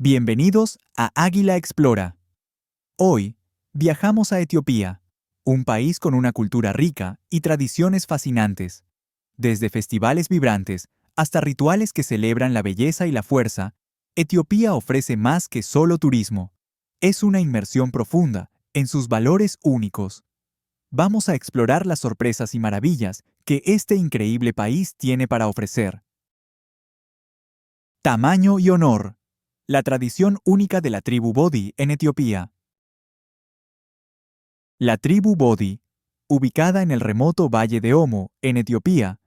Bienvenidos a Águila Explora. Hoy viajamos a Etiopía, un país con una cultura rica y tradiciones fascinantes. Desde festivales vibrantes hasta rituales que celebran la belleza y la fuerza, Etiopía ofrece más que solo turismo. Es una inmersión profunda en sus valores únicos. Vamos a explorar las sorpresas y maravillas que este increíble país tiene para ofrecer. Tamaño y honor. La tradición única de la tribu Bodhi en Etiopía. La tribu Bodhi, ubicada en el remoto Valle de Omo, en Etiopía,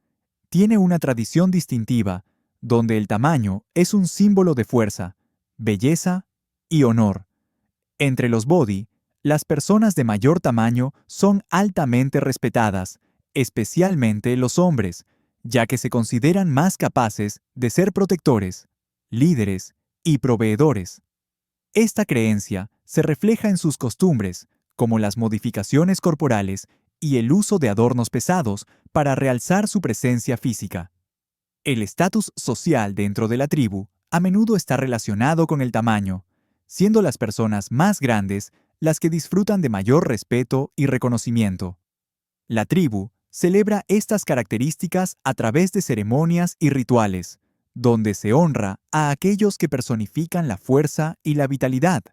tiene una tradición distintiva, donde el tamaño es un símbolo de fuerza, belleza y honor. Entre los Bodhi, las personas de mayor tamaño son altamente respetadas, especialmente los hombres, ya que se consideran más capaces de ser protectores, líderes y proveedores. Esta creencia se refleja en sus costumbres, como las modificaciones corporales y el uso de adornos pesados para realzar su presencia física. El estatus social dentro de la tribu a menudo está relacionado con el tamaño, siendo las personas más grandes las que disfrutan de mayor respeto y reconocimiento. La tribu celebra estas características a través de ceremonias y rituales, donde se honra a aquellos que personifican la fuerza y la vitalidad,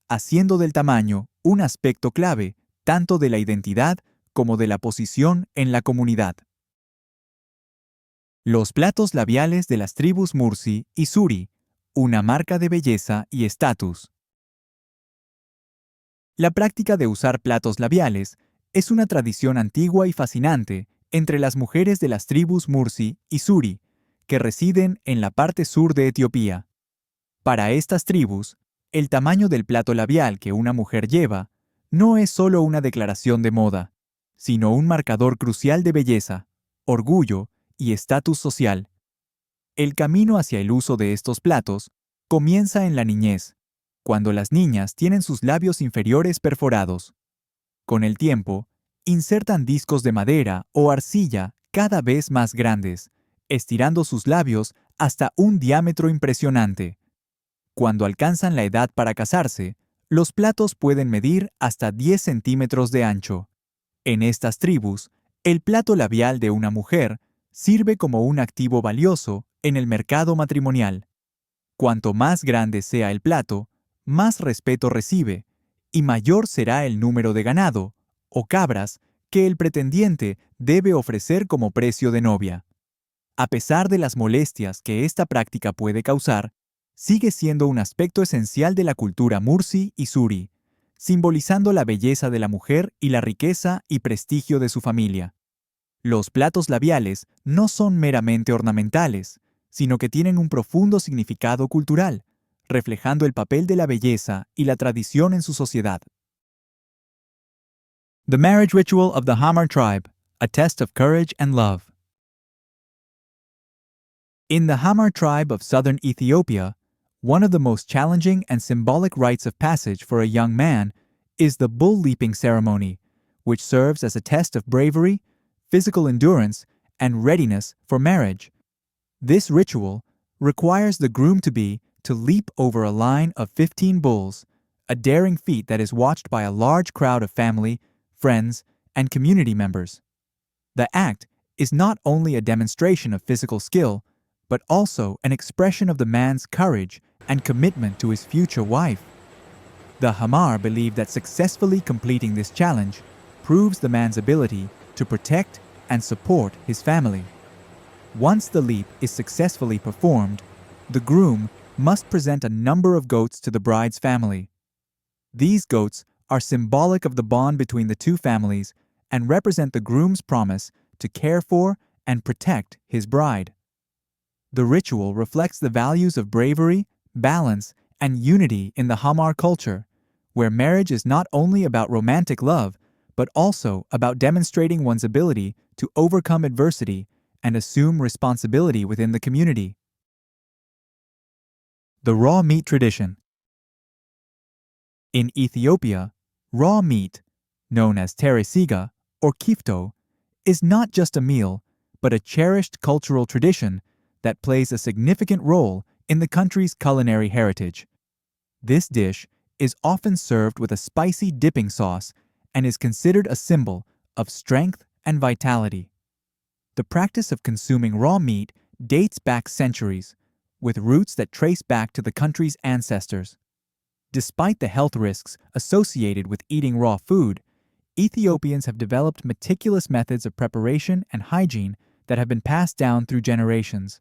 haciendo del tamaño un aspecto clave tanto de la identidad como de la posición en la comunidad. Los platos labiales de las tribus Mursi y Suri, una marca de belleza y estatus. La práctica de usar platos labiales es una tradición antigua y fascinante entre las mujeres de las tribus Mursi y Suri, que residen en la parte sur de Etiopía. Para estas tribus, el tamaño del plato labial que una mujer lleva no es solo una declaración de moda, sino un marcador crucial de belleza, orgullo y estatus social. El camino hacia el uso de estos platos comienza en la niñez, cuando las niñas tienen sus labios inferiores perforados. Con el tiempo, insertan discos de madera o arcilla cada vez más grandes, estirando sus labios hasta un diámetro impresionante. Cuando alcanzan la edad para casarse, los platos pueden medir hasta 10 centímetros de ancho. En estas tribus, el plato labial de una mujer sirve como un activo valioso en el mercado matrimonial. Cuanto más grande sea el plato, más respeto recibe, y mayor será el número de ganado, o cabras, que el pretendiente debe ofrecer como precio de novia. A pesar de las molestias que esta práctica puede causar, sigue siendo un aspecto esencial de la cultura Mursi y Suri, simbolizando la belleza de la mujer y la riqueza y prestigio de su familia. Los platos labiales no son meramente ornamentales, sino que tienen un profundo significado cultural, reflejando el papel de la belleza y la tradición en su sociedad. The marriage ritual of the Hamar tribe, a test of courage and love. In the Hamar tribe of southern Ethiopia, one of the most challenging and symbolic rites of passage for a young man is the bull leaping ceremony, which serves as a test of bravery, physical endurance, and readiness for marriage. This ritual requires the groom to leap over a line of 15 bulls, a daring feat that is watched by a large crowd of family, friends, and community members. The act is not only a demonstration of physical skill, but also an expression of the man's courage and commitment to his future wife. The Hamar believe that successfully completing this challenge proves the man's ability to protect and support his family. Once the leap is successfully performed, the groom must present a number of goats to the bride's family. These goats are symbolic of the bond between the two families and represent the groom's promise to care for and protect his bride. The ritual reflects the values of bravery, balance, and unity in the Hamar culture, where marriage is not only about romantic love, but also about demonstrating one's ability to overcome adversity and assume responsibility within the community. The raw meat tradition. In Ethiopia, raw meat, known as teresiga or kifto, is not just a meal, but a cherished cultural tradition that plays a significant role in the country's culinary heritage. This dish is often served with a spicy dipping sauce and is considered a symbol of strength and vitality. The practice of consuming raw meat dates back centuries, with roots that trace back to the country's ancestors. Despite the health risks associated with eating raw food, Ethiopians have developed meticulous methods of preparation and hygiene that have been passed down through generations.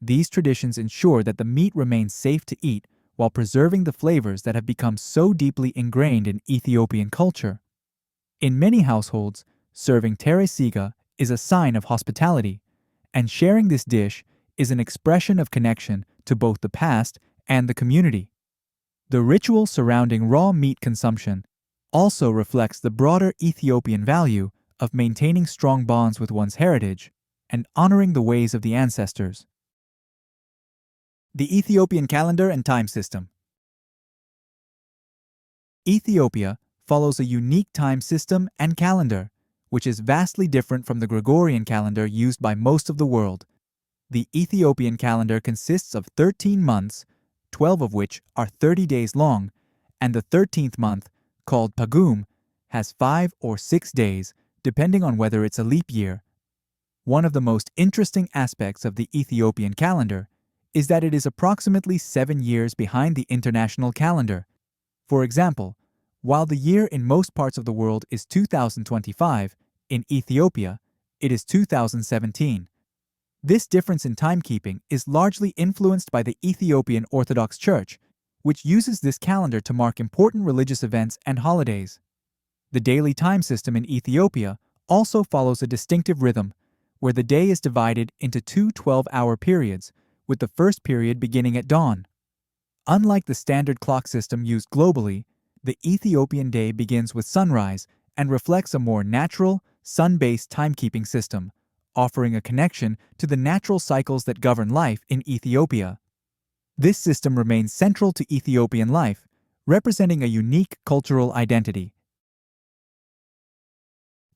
These traditions ensure that the meat remains safe to eat while preserving the flavors that have become so deeply ingrained in Ethiopian culture. In many households, serving tere siga is a sign of hospitality, and sharing this dish is an expression of connection to both the past and the community. The ritual surrounding raw meat consumption also reflects the broader Ethiopian value of maintaining strong bonds with one's heritage and honoring the ways of the ancestors. The Ethiopian calendar and time system. Ethiopia follows a unique time system and calendar, which is vastly different from the Gregorian calendar used by most of the world. The Ethiopian calendar consists of 13 months, 12 of which are 30 days long, and the 13th month, called Pagum, has 5 or 6 days, depending on whether it's a leap year. One of the most interesting aspects of the Ethiopian calendar is that it is approximately 7 years behind the international calendar. For example, while the year in most parts of the world is 2025, in Ethiopia, it is 2017. This difference in timekeeping is largely influenced by the Ethiopian Orthodox Church, which uses this calendar to mark important religious events and holidays. The daily time system in Ethiopia also follows a distinctive rhythm, where the day is divided into two 12-hour periods, with the first period beginning at dawn. Unlike the standard clock system used globally, the Ethiopian day begins with sunrise and reflects a more natural, sun-based timekeeping system, offering a connection to the natural cycles that govern life in Ethiopia. This system remains central to Ethiopian life, representing a unique cultural identity.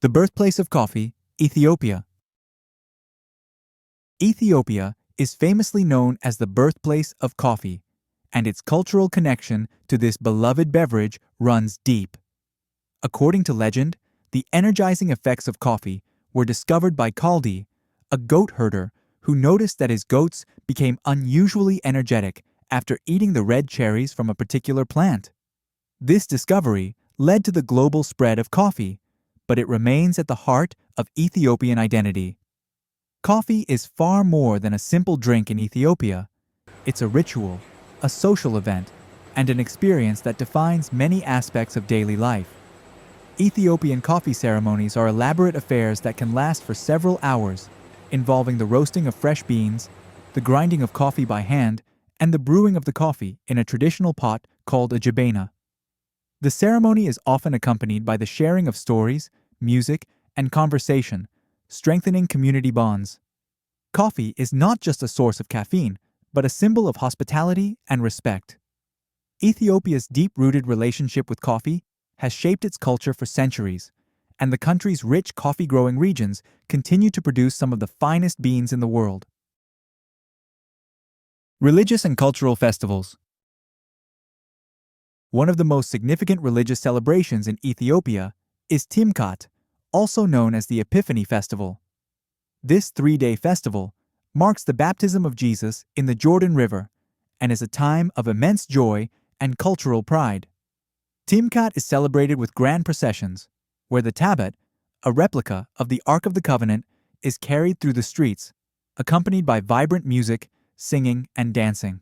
The birthplace of coffee, Ethiopia. Ethiopia is famously known as the birthplace of coffee, and its cultural connection to this beloved beverage runs deep. According to legend, the energizing effects of coffee were discovered by Kaldi, a goat herder who noticed that his goats became unusually energetic after eating the red cherries from a particular plant. This discovery led to the global spread of coffee, but it remains at the heart of Ethiopian identity. Coffee is far more than a simple drink in Ethiopia. It's a ritual, a social event, and an experience that defines many aspects of daily life. Ethiopian coffee ceremonies are elaborate affairs that can last for several hours, involving the roasting of fresh beans, the grinding of coffee by hand, and the brewing of the coffee in a traditional pot called a jabena. The ceremony is often accompanied by the sharing of stories, music, and conversation, strengthening community bonds. Coffee is not just a source of caffeine, but a symbol of hospitality and respect. Ethiopia's deep-rooted relationship with coffee has shaped its culture for centuries, and the country's rich coffee-growing regions continue to produce some of the finest beans in the world. Religious and cultural festivals. One of the most significant religious celebrations in Ethiopia is Timkat, also known as the Epiphany Festival. This 3-day festival marks the baptism of Jesus in the Jordan River and is a time of immense joy and cultural pride. Timkat is celebrated with grand processions, where the tablet, a replica of the Ark of the Covenant, is carried through the streets, accompanied by vibrant music, singing, and dancing.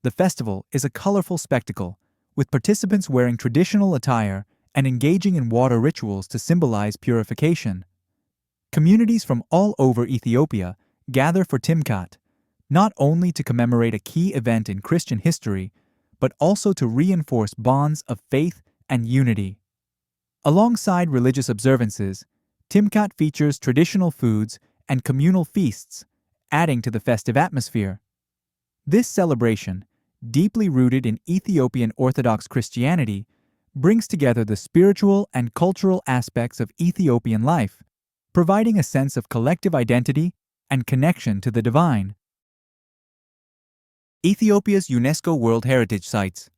The festival is a colorful spectacle, with participants wearing traditional attire and engaging in water rituals to symbolize purification. Communities from all over Ethiopia gather for Timkat, not only to commemorate a key event in Christian history, but also to reinforce bonds of faith and unity. Alongside religious observances, Timkat features traditional foods and communal feasts, adding to the festive atmosphere. This celebration, deeply rooted in Ethiopian Orthodox Christianity, brings together the spiritual and cultural aspects of Ethiopian life, providing a sense of collective identity and connection to the divine. Ethiopia's UNESCO World Heritage Sites.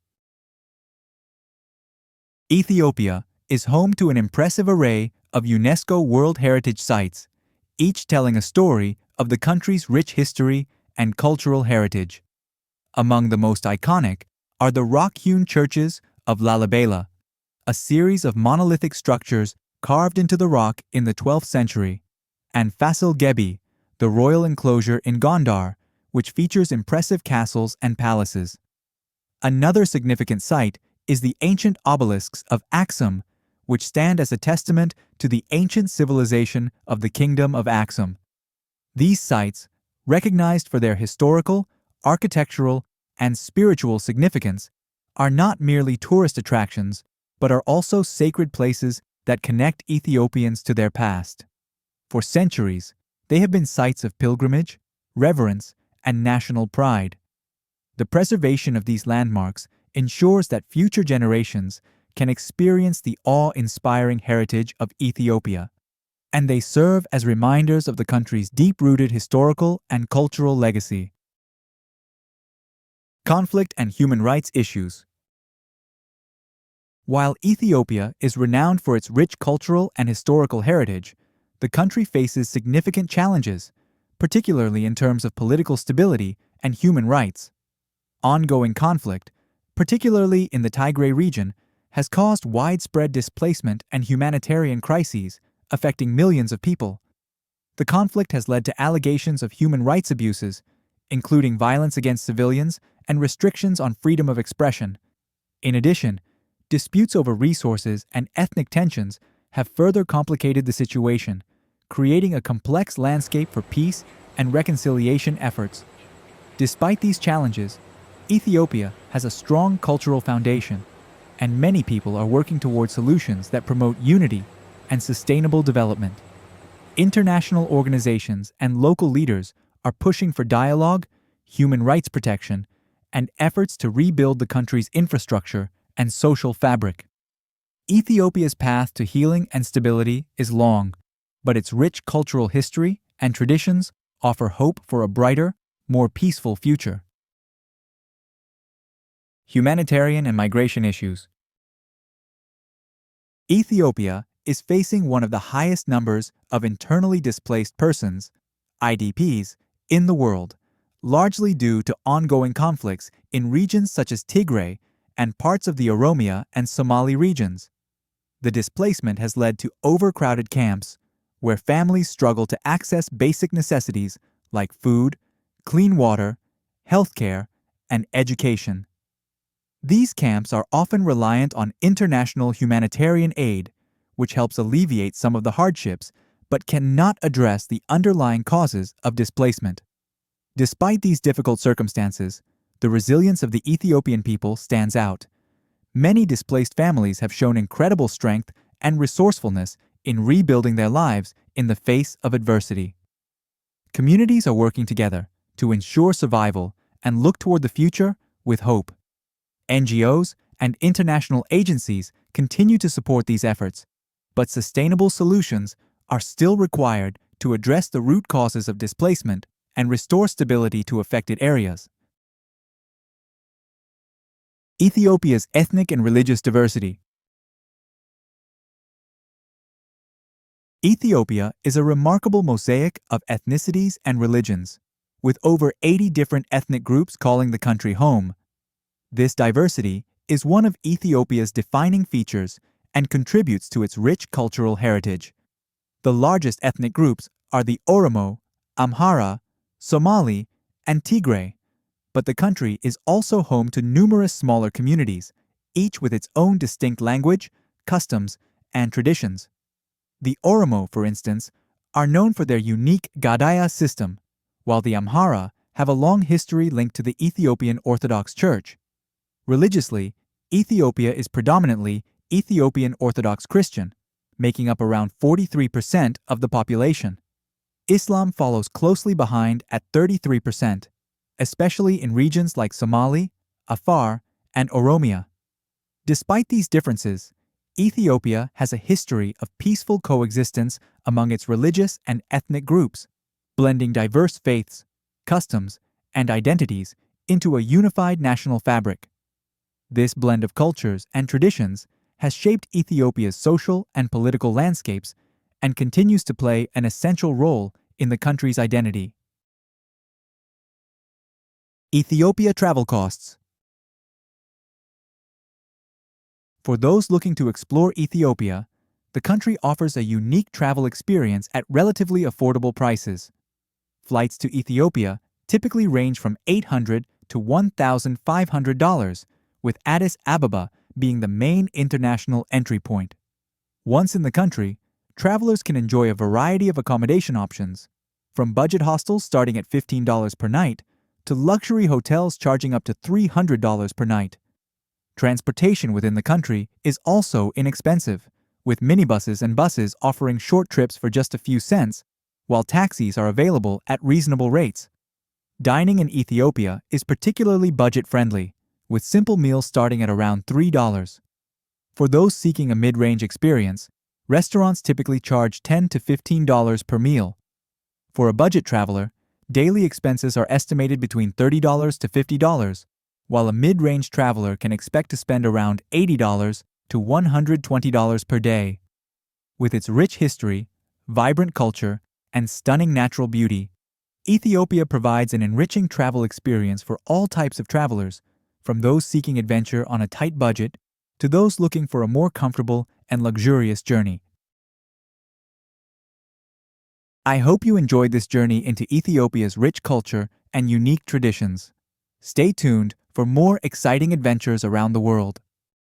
Ethiopia is home to an impressive array of UNESCO World Heritage Sites, each telling a story of the country's rich history and cultural heritage. Among the most iconic are the rock-hewn churches of Lalibela, a series of monolithic structures carved into the rock in the 12th century, and Fasil Gebi, the royal enclosure in Gondar, which features impressive castles and palaces. Another significant site is the ancient obelisks of Aksum, which stand as a testament to the ancient civilization of the Kingdom of Aksum. These sites, recognized for their historical, architectural, and spiritual significance, are not merely tourist attractions, but are also sacred places that connect Ethiopians to their past. For centuries, they have been sites of pilgrimage, reverence, and national pride. The preservation of these landmarks ensures that future generations can experience the awe-inspiring heritage of Ethiopia, and they serve as reminders of the country's deep-rooted historical and cultural legacy. Conflict and human rights issues. While Ethiopia is renowned for its rich cultural and historical heritage, the country faces significant challenges, particularly in terms of political stability and human rights. Ongoing conflict, particularly in the Tigray region, has caused widespread displacement and humanitarian crises, affecting millions of people. The conflict has led to allegations of human rights abuses, including violence against civilians and restrictions on freedom of expression. In addition, disputes over resources and ethnic tensions have further complicated the situation, creating a complex landscape for peace and reconciliation efforts. Despite these challenges, Ethiopia has a strong cultural foundation, and many people are working toward solutions that promote unity and sustainable development. International organizations and local leaders are pushing for dialogue, human rights protection, and efforts to rebuild the country's infrastructure and social fabric. Ethiopia's path to healing and stability is long, but its rich cultural history and traditions offer hope for a brighter, more peaceful future. Humanitarian and migration issues. Ethiopia is facing one of the highest numbers of internally displaced persons, IDPs, in the world, largely due to ongoing conflicts in regions such as Tigray and parts of the Oromia and Somali regions. The displacement has led to overcrowded camps, where families struggle to access basic necessities like food, clean water, healthcare, and education. These camps are often reliant on international humanitarian aid, which helps alleviate some of the hardships, but cannot address the underlying causes of displacement. Despite these difficult circumstances, the resilience of the Ethiopian people stands out. Many displaced families have shown incredible strength and resourcefulness in rebuilding their lives in the face of adversity. Communities are working together to ensure survival and look toward the future with hope. NGOs and international agencies continue to support these efforts, but sustainable solutions are still required to address the root causes of displacement and restore stability to affected areas. Ethiopia's ethnic and religious diversity. Ethiopia is a remarkable mosaic of ethnicities and religions, with over 80 different ethnic groups calling the country home. This diversity is one of Ethiopia's defining features and contributes to its rich cultural heritage. The largest ethnic groups are the Oromo, Amhara, Somali, and Tigray, but the country is also home to numerous smaller communities, each with its own distinct language, customs, and traditions. The Oromo, for instance, are known for their unique Gadaya system, while the Amhara have a long history linked to the Ethiopian Orthodox Church. Religiously, Ethiopia is predominantly Ethiopian Orthodox Christian, making up around 43% of the population. Islam follows closely behind at 33%, especially in regions like Somali, Afar, and Oromia. Despite these differences, Ethiopia has a history of peaceful coexistence among its religious and ethnic groups, blending diverse faiths, customs, and identities into a unified national fabric. This blend of cultures and traditions has shaped Ethiopia's social and political landscapes and continues to play an essential role in the country's identity. Ethiopia travel costs. For those looking to explore Ethiopia, the country offers a unique travel experience at relatively affordable prices. Flights to Ethiopia typically range from $800 to $1,500, with Addis Ababa being the main international entry point. Once in the country, travelers can enjoy a variety of accommodation options, from budget hostels starting at $15 per night to luxury hotels charging up to $300 per night. Transportation within the country is also inexpensive, with minibuses and buses offering short trips for just a few cents, while taxis are available at reasonable rates. Dining in Ethiopia is particularly budget-friendly, with simple meals starting at around $3. For those seeking a mid-range experience, restaurants typically charge $10 to $15 per meal. For a budget traveler, daily expenses are estimated between $30 to $50, while a mid-range traveler can expect to spend around $80 to $120 per day. With its rich history, vibrant culture, and stunning natural beauty, Ethiopia provides an enriching travel experience for all types of travelers, from those seeking adventure on a tight budget to those looking for a more comfortable and luxurious journey. I hope you enjoyed this journey into Ethiopia's rich culture and unique traditions. Stay tuned for more exciting adventures around the world.